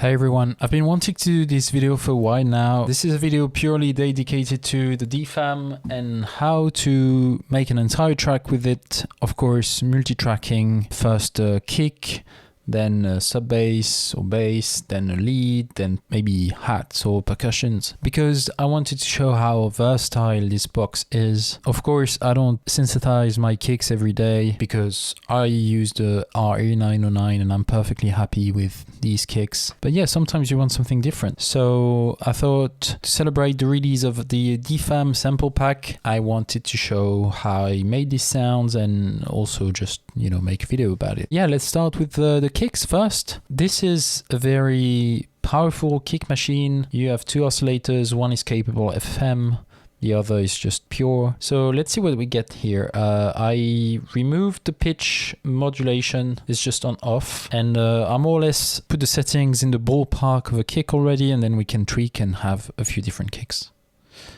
Hey everyone, I've been wanting to do this video for a while now. This is a video purely dedicated to the DFAM and how to make an entire track with it. Of course, multi-tracking, first a kick, then a sub bass or bass, then a lead, then maybe hats or percussions. Because I wanted to show how versatile this box is. Of course, I don't synthesize my kicks every day because I use the RE909 and I'm perfectly happy with these kicks. But yeah, sometimes you want something different. So I thought to celebrate the release of the DFAM sample pack, I wanted to show how I made these sounds and also just, make a video about it. Yeah, let's start with the kicks first. This is a very powerful kick machine. You have two oscillators. One is capable FM. The other is just pure. So let's see what we get here. I removed the pitch modulation. It's just on off. And I more or less put the settings in the ballpark of a kick already, and then we can tweak and have a few different kicks.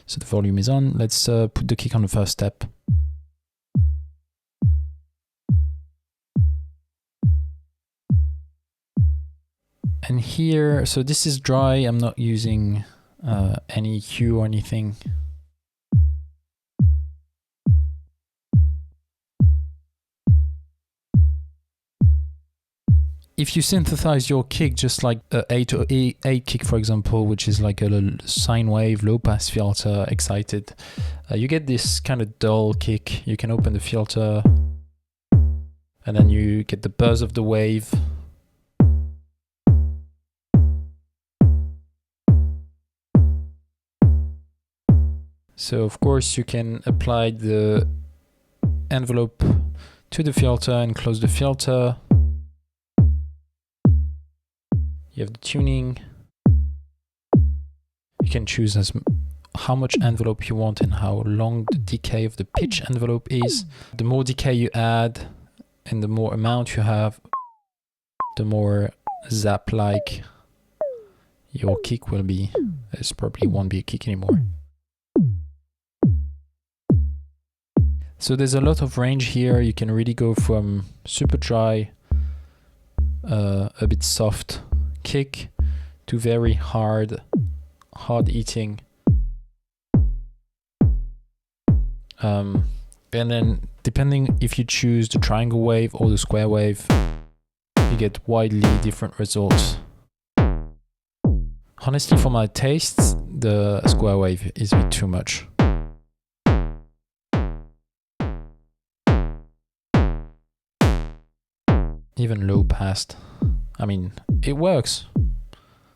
So the volume is on. Let's put the kick on the first step. And here, so this is dry. I'm not using any EQ or anything. If you synthesize your kick just like a 8 kick, for example, which is like a sine wave, low pass filter, excited, you get this kind of dull kick. You can open the filter and then you get the buzz of the wave. So of course you can apply the envelope to the filter and close the filter. You have the tuning. You can choose how much envelope you want and how long the decay of the pitch envelope is. The more decay you add and the more amount you have, the more zap-like your kick will be. It probably won't be a kick anymore. So there's a lot of range here. You can really go from super dry, a bit soft kick to very hard eating. And then depending if you choose the triangle wave or the square wave, you get widely different results. Honestly, for my tastes, the square wave is a bit too much. Even low passed. I mean, it works.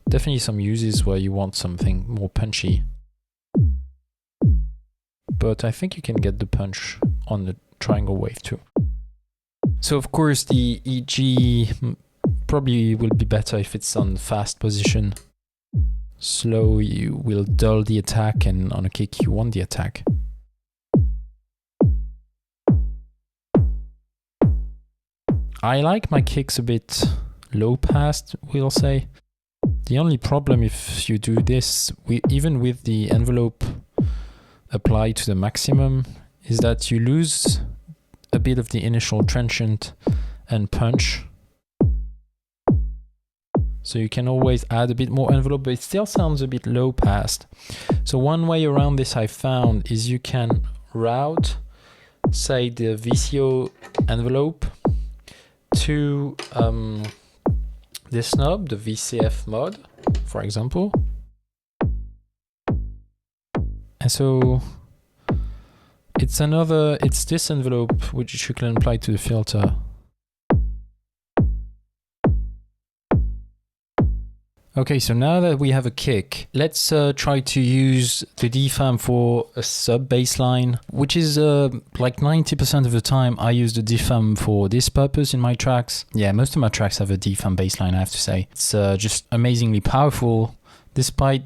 Definitely some uses where you want something more punchy. But I think you can get the punch on the triangle wave too. So of course the EG probably will be better if it's on fast position. Slow, you will dull the attack, and on a kick you want the attack. I like my kicks a bit low passed, we'll say. The only problem if you do this, even with the envelope applied to the maximum, is that you lose a bit of the initial transient and punch. So you can always add a bit more envelope, but it still sounds a bit low passed. So one way around this I found is you can route, say, the VCO envelope to this knob, the VCF mod, for example. And so it's this envelope which you can apply to the filter. Okay, so now that we have a kick, let's try to use the DFAM for a sub bass line, which is like 90% of the time I use the DFAM for this purpose in my tracks. Yeah, most of my tracks have a DFAM bass line, I have to say. It's just amazingly powerful. Despite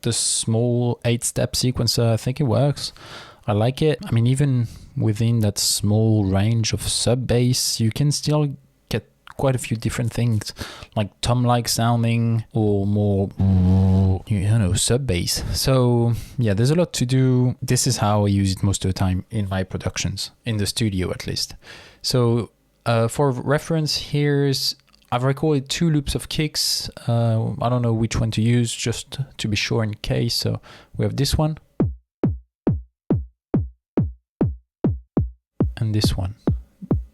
the small 8-step sequencer, I think it works. I like it. I mean, even within that small range of sub bass, you can still quite a few different things, like tom-like sounding or more, sub bass. So yeah, there's a lot to do. This is how I use it most of the time in my productions, in the studio at least. So for reference, here's I've recorded 2 loops of kicks. I don't know which one to use, just to be sure in case. So we have this one and this one.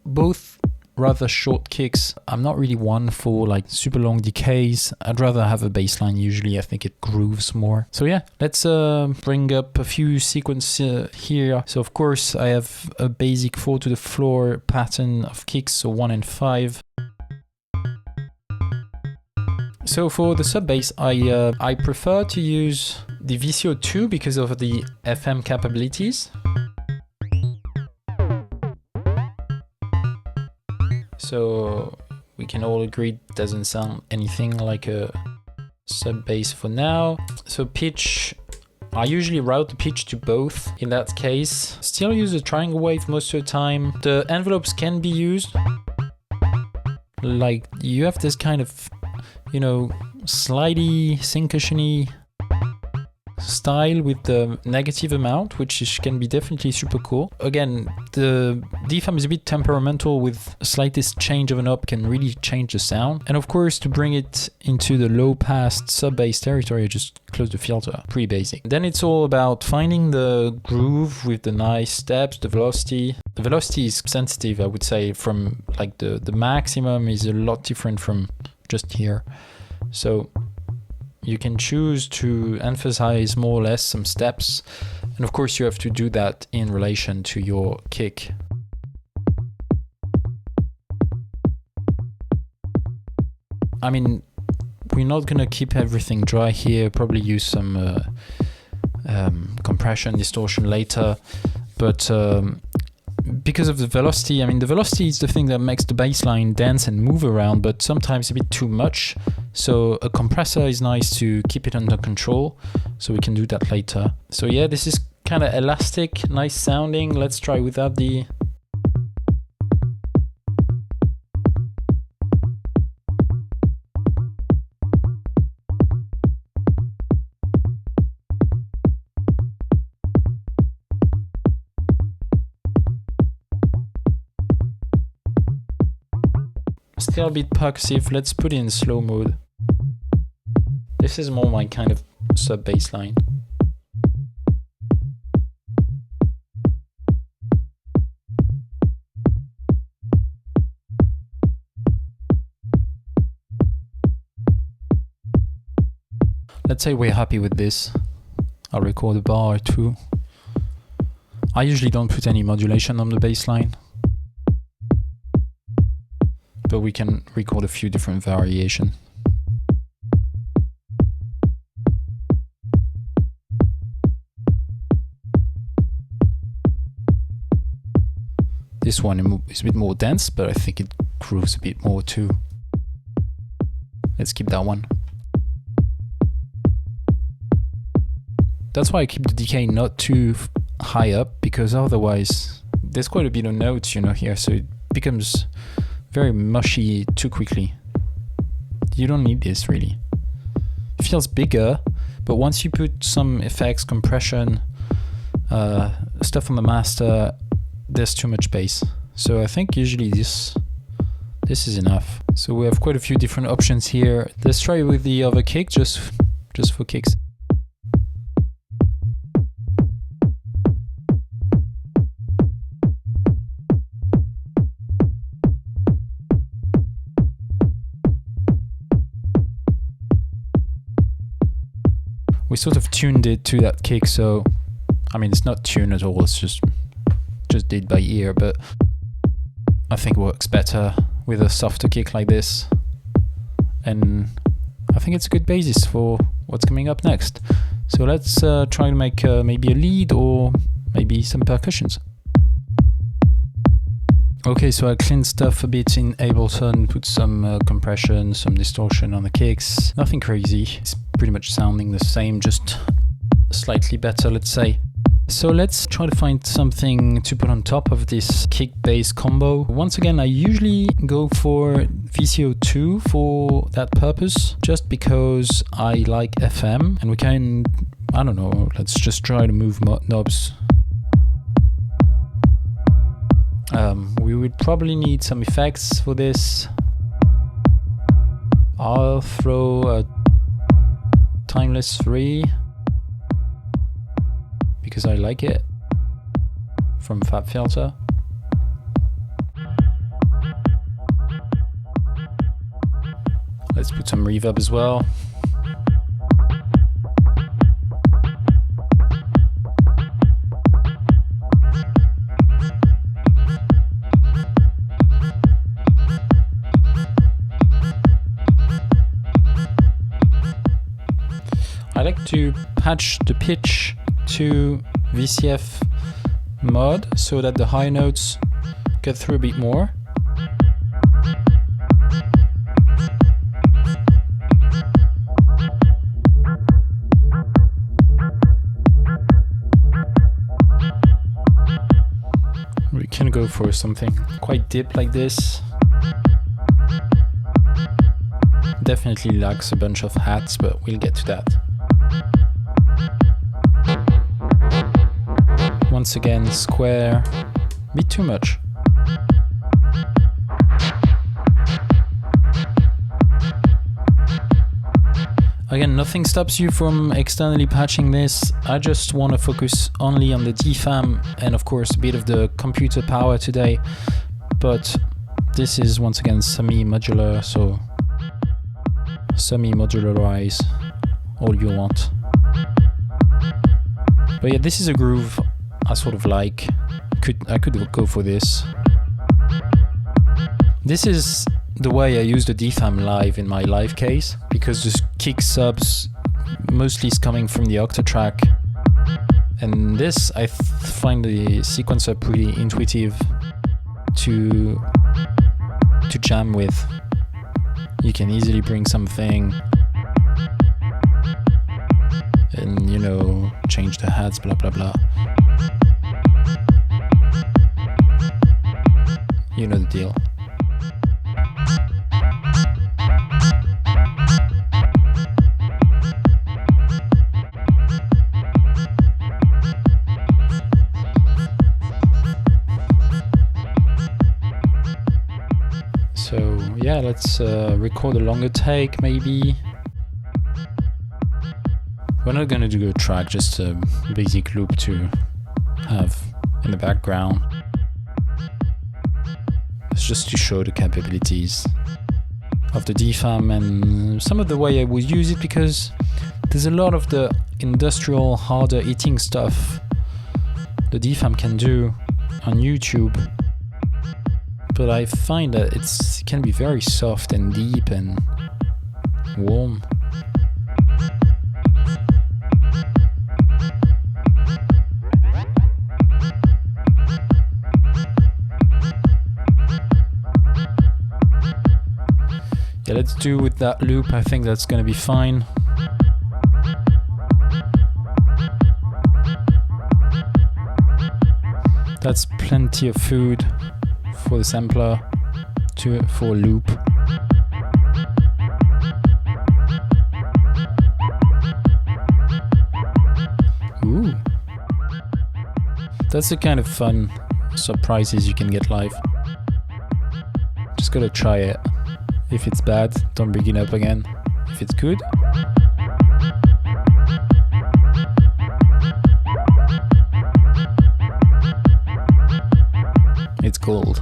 Both rather short kicks. I'm not really one for like super long decays. I'd rather have a bass line usually. I think it grooves more. So yeah, let's bring up a few sequences here. So of course I have a basic 4 to the floor pattern of kicks, so 1 and 5. So for the sub bass, I prefer to use the VCO2 because of the FM capabilities. So we can all agree it doesn't sound anything like a sub bass for now. So pitch, I usually route the pitch to both in that case. Still use a triangle wave most of the time. The envelopes can be used. Like you have this kind of, you know, slidey, syncationy style with the negative amount, which can be definitely super cool. Again, the DFAM is a bit temperamental. With slightest change of a knob can really change the sound. And of course, to bring it into the low pass sub bass territory, just close the filter. Pretty basic. Then it's all about finding the groove with the nice steps, the velocity. The velocity is sensitive, I would say, from like the maximum is a lot different from just here. So you can choose to emphasize more or less some steps. And of course you have to do that in relation to your kick. I mean, we're not gonna keep everything dry here, probably use some compression, distortion later, but because of the velocity, I mean, the velocity is the thing that makes the bass line dance and move around, but sometimes a bit too much. So a compressor is nice to keep it under control. So we can do that later. So yeah, this is kind of elastic, nice sounding. Let's try without the... Still a bit percussive. Let's put it in slow mode. This is more my kind of sub bass line. Let's say we're happy with this. I'll record a bar or two. I usually don't put any modulation on the bass line, but we can record a few different variations. This one is a bit more dense, but I think it grooves a bit more too. Let's keep that one. That's why I keep the decay not too high up, because otherwise there's quite a bit of notes, you know, here, so it becomes very mushy too quickly. You don't need this really. It feels bigger, but once you put some effects, compression, stuff on the master, there's too much bass. So I think usually this is enough. So we have quite a few different options here. Let's try with the other kick, just for kicks. We sort of tuned it to that kick, so I mean it's not tuned at all, it's just did by ear, but I think it works better with a softer kick like this, and I think it's a good basis for what's coming up next. So let's try to make maybe a lead or maybe some percussions. Okay, so I cleaned stuff a bit in Ableton, put some compression, some distortion on the kicks. Nothing crazy, it's pretty much sounding the same, just slightly better, let's say. So let's try to find something to put on top of this kick-bass combo. Once again, I usually go for VCO2 for that purpose, just because I like FM, and we can, I don't know, let's just try to move knobs. We would probably need some effects for this. I'll throw a timeless 3 because I like it from FabFilter. Let's put some reverb as well. I like to patch the pitch to VCF mod so that the high notes get through a bit more. We can go for something quite deep like this. Definitely lacks a bunch of hats, but we'll get to that. Once again, square, a bit too much. Again, nothing stops you from externally patching this. I just want to focus only on the DFAM and of course a bit of the computer power today. But this is once again semi-modular, so semi-modularize all you want. But yeah, this is a groove I sort of like. I could go for this. This is the way I use the DFAM live in my live case, because the kick subs mostly is coming from the Octatrack. And this, I find the sequencer pretty intuitive to jam with. You can easily bring something and, you know, change the hats, blah blah blah. You know the deal. So yeah, let's record a longer take maybe. We're not gonna do a track, just a basic loop to have in the background. It's just to show the capabilities of the DFAM and some of the way I would use it, because there's a lot of the industrial, harder hitting stuff the DFAM can do on YouTube. But I find that it can be very soft and deep and warm. Yeah, let's do with that loop. I think that's gonna be fine. That's plenty of food for the sampler for a loop. Ooh. That's the kind of fun surprises you can get live. Just gotta try it. If it's bad, don't bring it up again. If it's good, it's gold.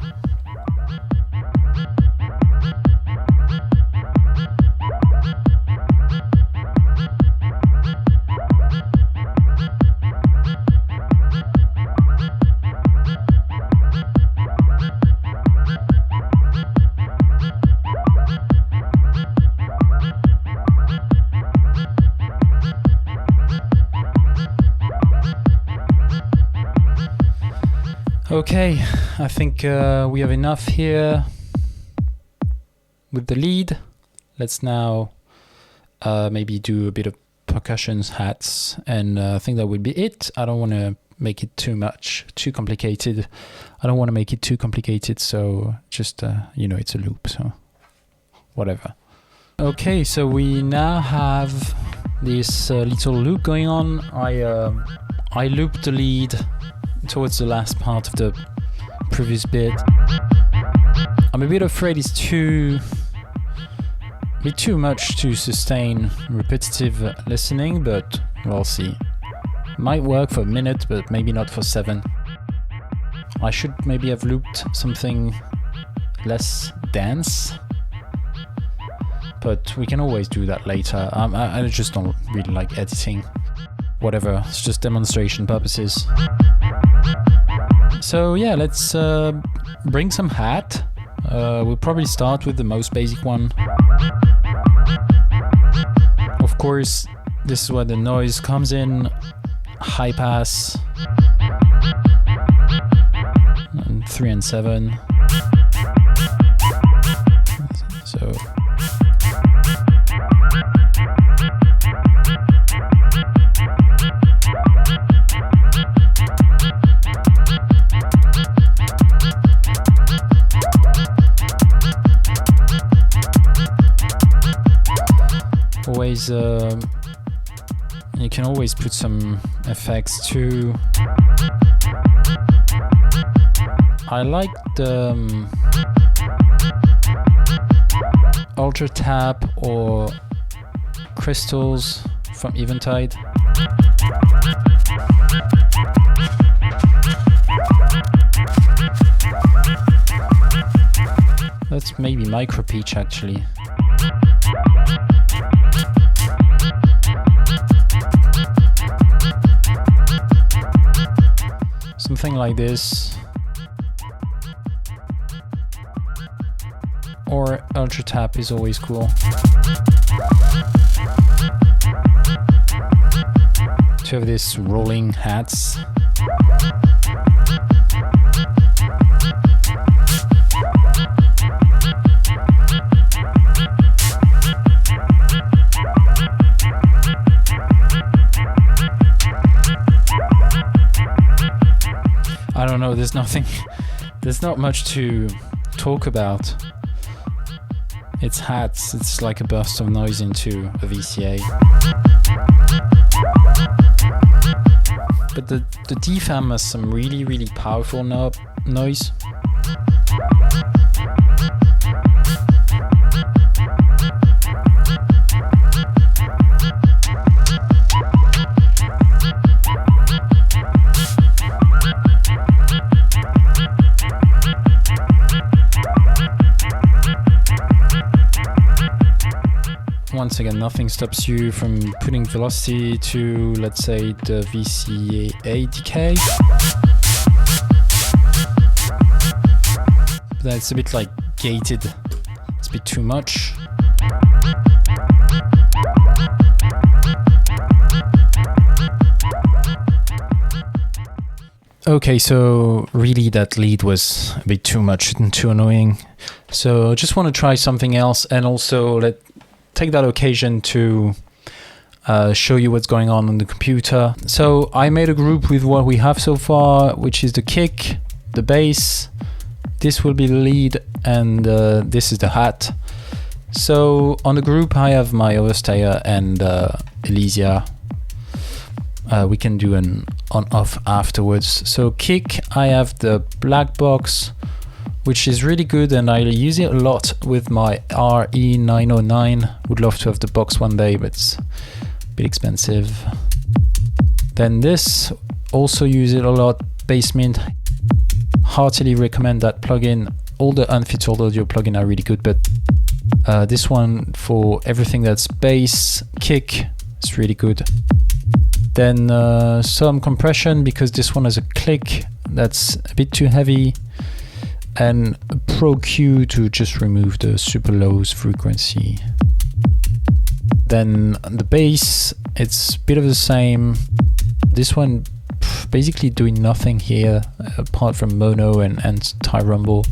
Okay, I think we have enough here with the lead. Let's now maybe do a bit of percussions, hats, and I think that would be it. I don't want to make it too complicated. I don't want to make it too complicated, so just, you know, it's a loop, so whatever. Okay, so we now have this little loop going on. I looped the lead towards the last part of the previous bit. I'm a bit afraid it's too Be too much to sustain repetitive listening, but we'll see. Might work for a minute, but maybe not for 7. I should maybe have looped something less dense, but we can always do that later. I just don't really like editing. Whatever, it's just demonstration purposes. So yeah, let's bring some hat. We'll probably start with the most basic one. Of course, this is where the noise comes in. High pass. And 3 and 7. So always, you can always put some effects too. I like the Ultra Tap or crystals from Eventide. That's maybe micro pitch actually. Something like this. Or Ultra Tap is always cool. To have this rolling hats. I don't know, there's not much to talk about. It's hats, it's like a burst of noise into a VCA. But the DFAM has some really powerful noise. Once again, nothing stops you from putting velocity to, let's say, the VCA decay. But that's a bit like gated. It's a bit too much. Okay, so really that lead was a bit too much and too annoying. So I just want to try something else, and also take that occasion to show you what's going on the computer. So I made a group with what we have so far, which is the kick, the bass, this will be the lead, and this is the hat. So on the group I have my overstayer and Elysia. We can do an on-off afterwards. So kick, I have the black box, which is really good, and I use it a lot with my RE909. Would love to have the box one day, but it's a bit expensive. Then this, also use it a lot, Basement. Heartily recommend that plugin. All the Unfiltered Audio plugin are really good, but this one for everything that's bass, kick, it's really good. Then some compression, because this one has a click that's a bit too heavy, and a Pro Q to just remove the super low frequency. Then the bass, it's a bit of the same. This one basically doing nothing here apart from mono and tie rumble.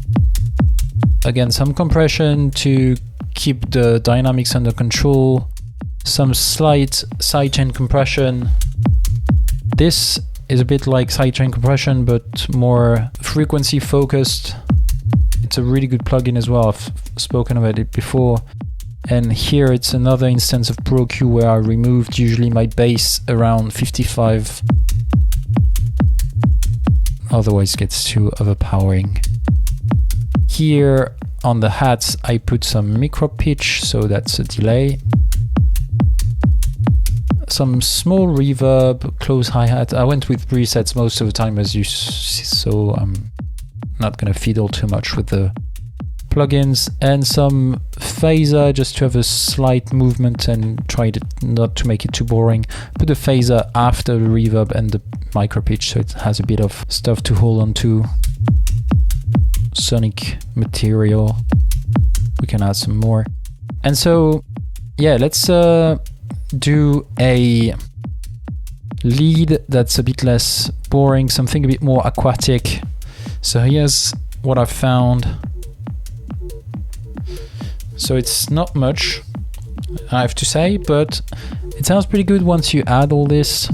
Again, some compression to keep the dynamics under control, some slight sidechain compression. This is a bit like sidechain compression, but more frequency focused. It's a really good plugin as well. I've spoken about it before. And here it's another instance of Pro Q where I removed usually my bass around 55. Otherwise it gets too overpowering. Here on the hats, I put some micro pitch, so that's a delay. Some small reverb, close hi-hat. I went with presets most of the time, as you saw. I'm not gonna fiddle too much with the plugins, and some phaser just to have a slight movement and try not to make it too boring. Put a phaser after the reverb and the micro pitch, so it has a bit of stuff to hold on to. Sonic material. We can add some more. And so, yeah, let's do a lead that's a bit less boring, something a bit more aquatic. So here's what I've found. So it's not much, I have to say, but it sounds pretty good once you add all this.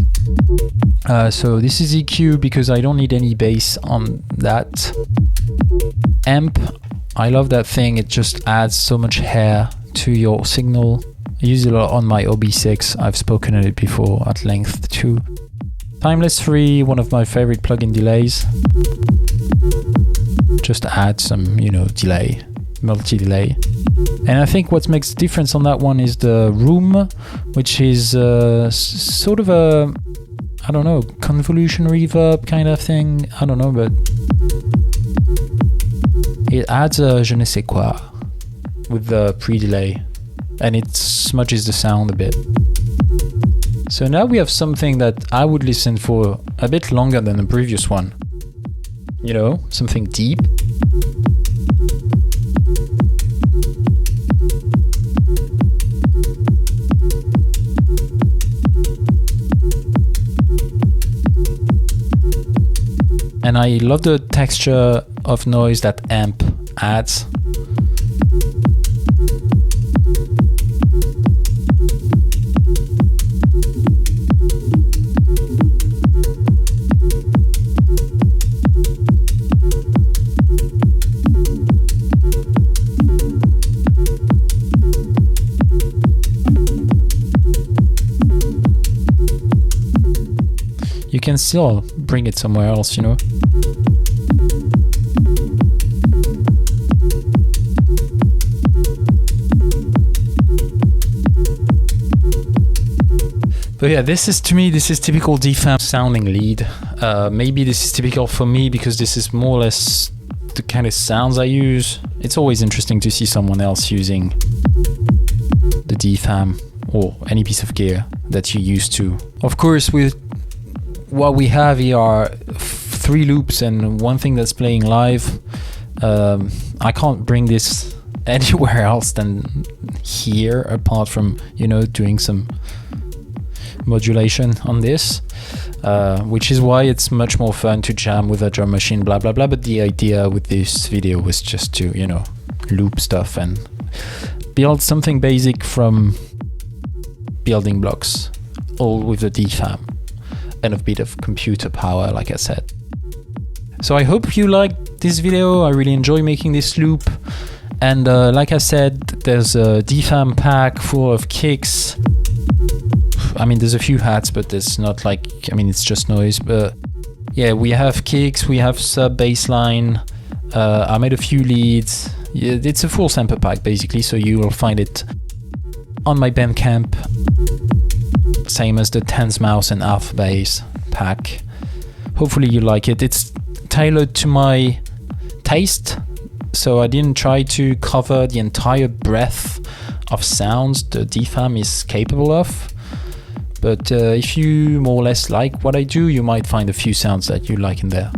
So this is EQ because I don't need any bass on that. Amp, I love that thing, it just adds so much hair to your signal. I use it a lot on my OB6, I've spoken on it before at length too. Timeless Free, one of my favorite plugin delays. Just add some, you know, delay, multi-delay. And I think what makes the difference on that one is the room, which is sort of a, I don't know, convolution reverb kind of thing. I don't know, but it adds a je ne sais quoi with the pre-delay, and it smudges the sound a bit. So now we have something that I would listen for a bit longer than the previous one. You know, something deep. And I love the texture of noise that amp adds. You can still bring it somewhere else, you know. But yeah, this is, to me, this is typical DFAM sounding lead. Maybe this is typical for me because this is more or less the kind of sounds I use. It's always interesting to see someone else using the DFAM or any piece of gear that you used to. Of course, with what we have here are 3 loops and one thing that's playing live. I can't bring this anywhere else than here, apart from, you know, doing some modulation on this, which is why it's much more fun to jam with a drum machine, blah blah blah. But the idea with this video was just to, you know, loop stuff and build something basic from building blocks, all with the DFAM and a bit of computer power, like I said. So I hope you liked this video. I really enjoy making this loop. And like I said, there's a DFAM pack full of kicks. I mean, there's a few hats, but there's not like, I mean, it's just noise. But yeah, we have kicks, we have sub bass line. I made a few leads. Yeah, it's a full sample pack basically, so you will find it on my Bandcamp. Same as the Tens Mouse and Alpha Bass pack. Hopefully you like it. It's tailored to my taste, so I didn't try to cover the entire breadth of sounds the DFAM is capable of. But if you more or less like what I do, you might find a few sounds that you like in there.